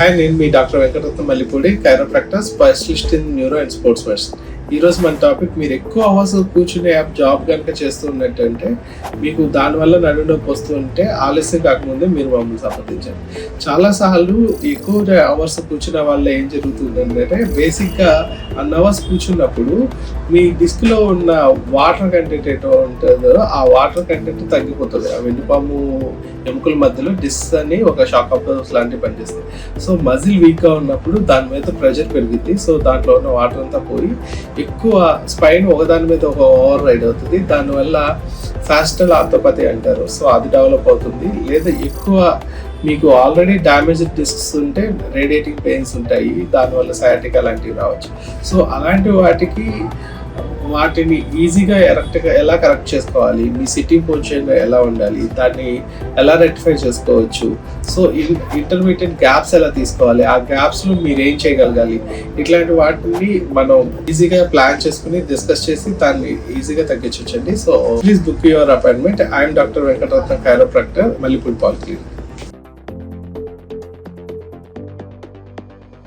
Hi, నేను మీ doctor Venkataratnam Mallipudi, chiropractor, specialist in neuro and sports medicine. ఈరోజు మన టాపిక్, మీరు ఎక్కువ అవర్స్ కూర్చునే జాబ్ కనుక చేస్తూ ఉన్నట్టంటే మీకు దానివల్ల నడుము నొప్పి వస్తూ ఉంటే ఆలస్యం కాకముందే మీరు మమ్మల్ని సంప్రదించండి. చాలాసార్లు ఎక్కువ అవర్స్ కూర్చున్న వల్ల ఏం జరుగుతుందంటే, బేసిక్గా అన్ అవర్స్ కూర్చున్నప్పుడు మీ డిస్క్లో ఉన్న వాటర్ కంటెంట్ ఏటో ఉంటుందో ఆ వాటర్ కంటెంట్ తగ్గిపోతుంది. ఆ వెన్నుపాము ఎముకల మధ్యలో డిస్క్ అని ఒక షాక్ అబ్జర్వర్స్ లాంటివి పనిచేస్తాయి. సో మజిల్ వీక్గా ఉన్నప్పుడు దాని మీద ప్రెషర్ పెరుగుద్ది. సో దాంట్లో ఉన్న వాటర్ అంతా పోయి ఎక్కువ స్పైన్ ఒకదాని మీద ఒక ఓవర్ రైడ్ అవుతుంది. దానివల్ల ఫ్యాస్టల్ ఆర్థోపతి అంటారు. సో అది డెవలప్ అవుతుంది. లేదా ఎక్కువ మీకు ఆల్రెడీ డ్యామేజ్ డిస్క్స్ ఉంటే రేడియేటింగ్ పెయిన్స్ ఉంటాయి, దానివల్ల సయాటికా లాంటివి రావచ్చు. సో అలాంటి వాటిని ఈజీగా ఎలా కరెక్ట్ చేసుకోవాలి, మీ సిట్టింగ్ పొజిషన్ ఎలా ఉండాలి, దాన్ని ఎలా రెక్టిఫై చేసుకోవచ్చు, సో ఇంటర్మీడియట్ గ్యాప్స్ ఎలా తీసుకోవాలి, ఆ గ్యాప్స్లో మీరు ఏం చేయగలగాలి, ఇట్లాంటి వాటిని మనం ఈజీగా ప్లాన్ చేసుకుని డిస్కస్ చేసి దాన్ని ఈజీగా తగ్గించవచ్చండి. So please book your appointment. I'm doctor Venkataratnam, chiropractor, Mallipudi polyclinic.